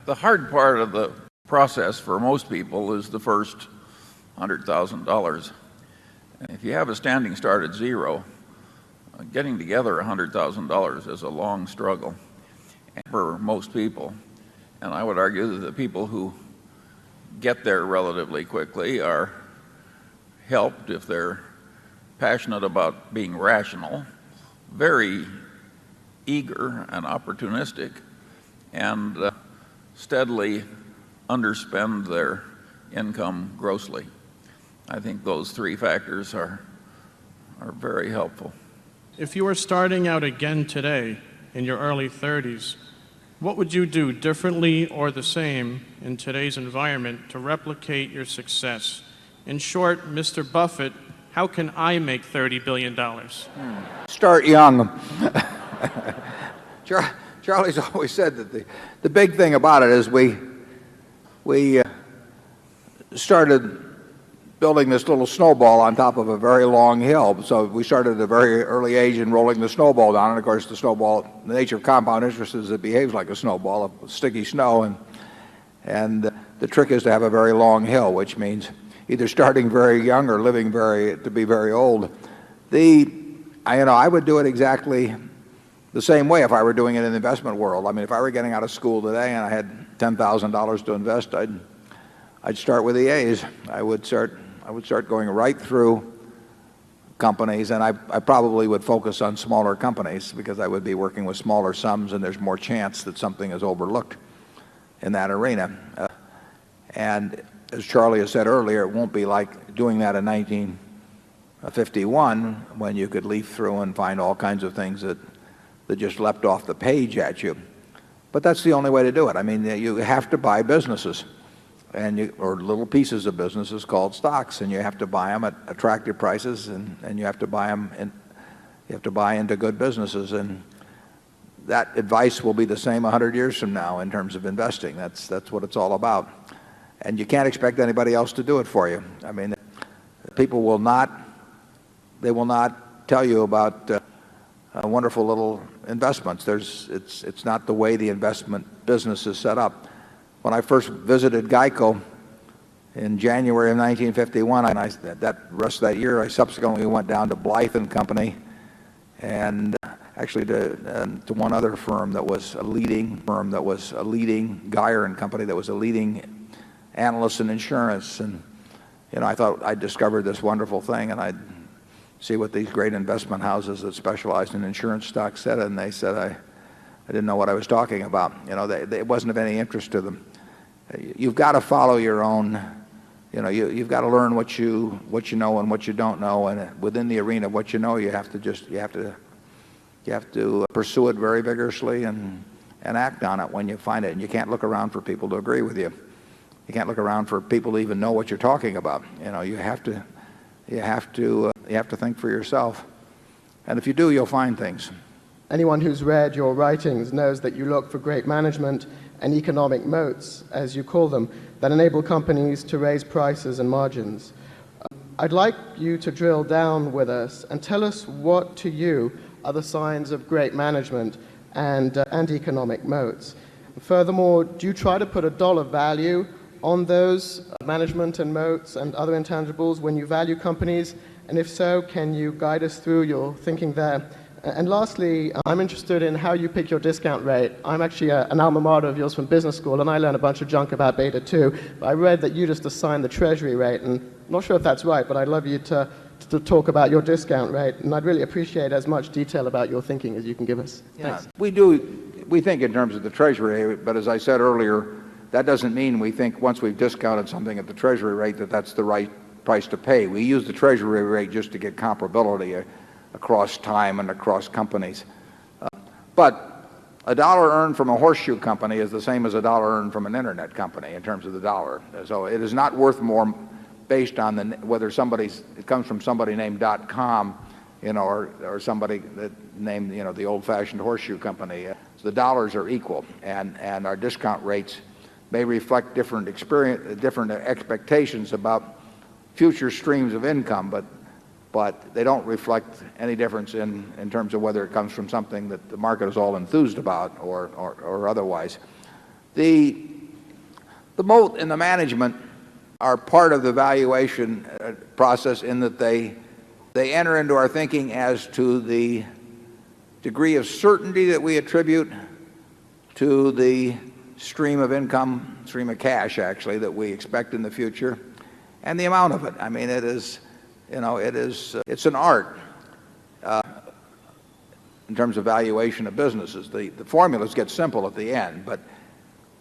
The hard part of the process for most people is the first $100,000. If you have a standing start at zero, getting together $100,000 is a long struggle for most people. And I would argue that the people who get there relatively quickly are helped if they're passionate about being rational, very eager and opportunistic, and steadily underspend their income grossly. I think those three factors are very helpful. If you were starting out again today in your early 30s, what would you do differently or the same in today's environment to replicate your success? In short, Mr. Buffett, how can I make $30 billion? Start young. Charlie's always said that the big thing about it is we started building this little snowball on top of a very long hill. So we started at a very early age in rolling the snowball down. And of course, the snowball, the nature of compound interest is it behaves like a snowball of sticky snow. And the trick is to have a very long hill, which means either starting very young or living to be very old. I would do it exactly the same way if I were doing it in the investment world. I mean, if I were getting out of school today and I had $10,000 to invest, I'd start with the A's. I would start going right through companies, and I probably would focus on smaller companies because I would be working with smaller sums, and there's more chance that something is overlooked in that arena. And as Charlie has said earlier, it won't be like doing that in 1951 when you could leaf through and find all kinds of things that just leapt off the page at you. But that's the only way to do it. I mean, you have to buy businesses or little pieces of businesses called stocks, and you have to buy them at attractive prices, and you have to buy them you have to buy into good businesses. And that advice will be the same 100 years from now in terms of investing. That's what it's all about. And you can't expect anybody else to do it for you. I mean, people will not tell you about wonderful little investments. It's not the way the investment business is set up. When I first visited GEICO in January of 1951, and that rest of that year, I subsequently went down to Blythe and Company, and actually to one other firm that was a leading Geyer and Company, that was a leading analyst in insurance. And I thought I'd discovered this wonderful thing, and I'd see what these great investment houses that specialized in insurance stocks said, and they said I didn't know what I was talking about. It wasn't of any interest to them. You've got to follow your own. You've got to learn what you know and what you don't know, and within the arena of what you know, you have to pursue it very vigorously and act on it when you find it. And you can't look around for people to agree with you. You can't look around for people to even know what you're talking about. You have to think for yourself. And if you do, you'll find things. Anyone who's read your writings knows that you look for great management and economic moats, as you call them, that enable companies to raise prices and margins. I'd like you to drill down with us and tell us what to you are the signs of great management and economic moats. Furthermore, do you try to put a dollar value on those management and moats and other intangibles when you value companies? And if so, can you guide us through your thinking there? And lastly, I'm interested in how you pick your discount rate. I'm actually an alma mater of yours from business school, and I learned a bunch of junk about beta too. But I read that you just assign the treasury rate, and I'm not sure if that's right, but I'd love you to talk about your discount rate, and I'd really appreciate as much detail about your thinking as you can give us. Yeah, Thanks. We think in terms of the treasury rate, but as I said earlier, that doesn't mean we think once we've discounted something at the treasury rate that that's the right price to pay. We use the treasury rate just to get comparability across time and across companies. But a dollar earned from a horseshoe company is the same as a dollar earned from an internet company in terms of the dollar. So it is not worth more based on whether it comes from somebody named .com, or somebody that named, the old-fashioned horseshoe company. So the dollars are equal, and our discount rates may reflect different expectations about future streams of income, but they don't reflect any difference in terms of whether it comes from something that the market is all enthused about or otherwise. The The moat and the management are part of the valuation process in that they enter into our thinking as to the degree of certainty that we attribute to the stream of income, stream of cash actually, that we expect in the future, and the amount of it. I mean, it is, it's an art in terms of valuation of businesses. The formulas get simple at the end,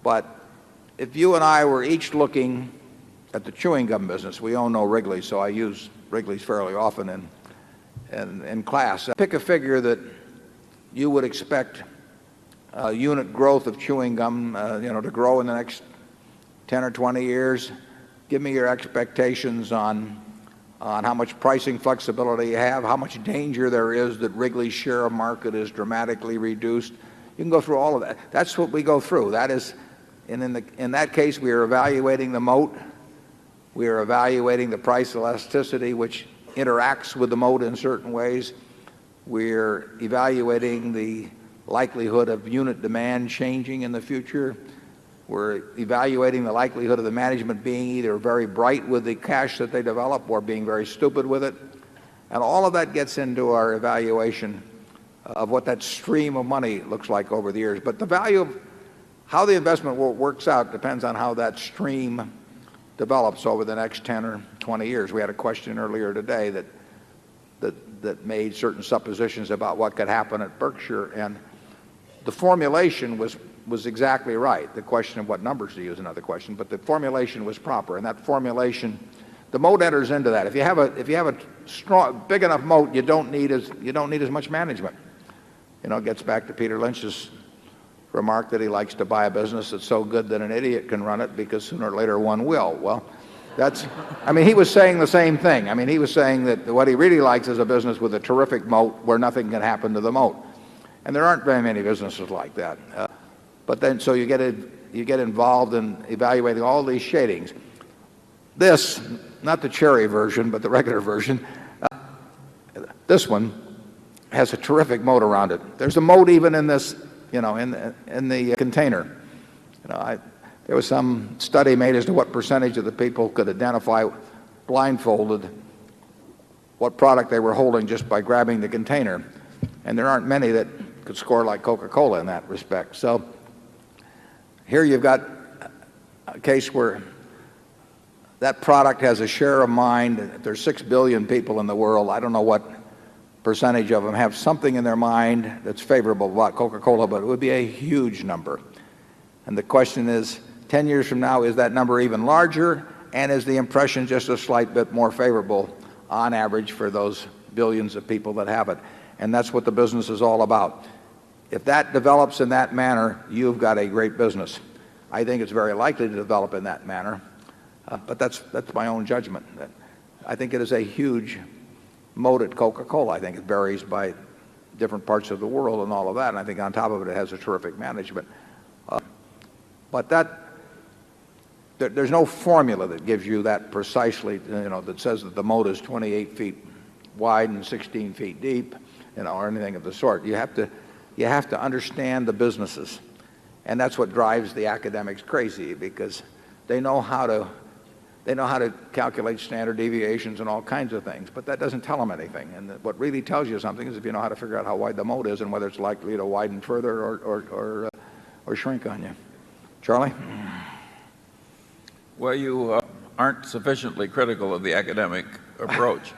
but if you and I were each looking at the chewing gum business, we own no Wrigley, so I use Wrigley's fairly often in class. Pick a figure that you would expect unit growth of chewing gum, to grow in the next 10 or 20 years. Give me your expectations on how much pricing flexibility you have, how much danger there is that Wrigley's share of market is dramatically reduced. You can go through all of that. That's what we go through. That is, and in that case, we are evaluating the moat. We are evaluating the price elasticity, which interacts with the moat in certain ways. We're evaluating the likelihood of unit demand changing in the future. We're evaluating the likelihood of the management being either very bright with the cash that they develop or being very stupid with it. And all of that gets into our evaluation of what that stream of money looks like over the years. But the value of how the investment works out depends on how that stream develops over the next 10 or 20 years. We had a question earlier today that made certain suppositions about what could happen at Berkshire, and the formulation was exactly right. The question of what numbers to use is another question, but the formulation was proper, and that formulation, the moat enters into that. If you have a strong, big enough moat, you don't need as much management. It gets back to Peter Lynch's remark that he likes to buy a business that's so good that an idiot can run it because sooner or later one will. Well, he was saying the same thing. He was saying that what he really likes is a business with a terrific moat where nothing can happen to the moat. And there aren't very many businesses like that. But then, so you get involved in evaluating all these shadings. This, not the cherry version, but the regular version, this one has a terrific moat around it. There's a moat even in this, in the container. There was some study made as to what percentage of the people could identify blindfolded what product they were holding just by grabbing the container. And there aren't many that could score like Coca-Cola in that respect. So here you've got a case where that product has a share of mind. If there's 6 billion people in the world, I don't know what percentage of them have something in their mind that's favorable about Coca-Cola, but it would be a huge number. And the question is, 10 years from now, is that number even larger? And is the impression just a slight bit more favorable on average for those billions of people that have it? And that's what the business is all about. If that develops in that manner, you've got a great business. I think it's very likely to develop in that manner, but that's my own judgment. I think it is a huge moat at Coca-Cola. I think it varies by different parts of the world and all of that, and I think on top of it, it has a terrific management. But there's no formula that gives you that precisely, that says that the moat is 28 feet wide and 16 feet deep, or anything of the sort. You have to understand the businesses, and that's what drives the academics crazy, because they know how to calculate standard deviations and all kinds of things, but that doesn't tell them anything. And what really tells you something is if you know how to figure out how wide the moat is and whether it's likely to widen further or shrink on you. Charlie? Well, you aren't sufficiently critical of the academic approach.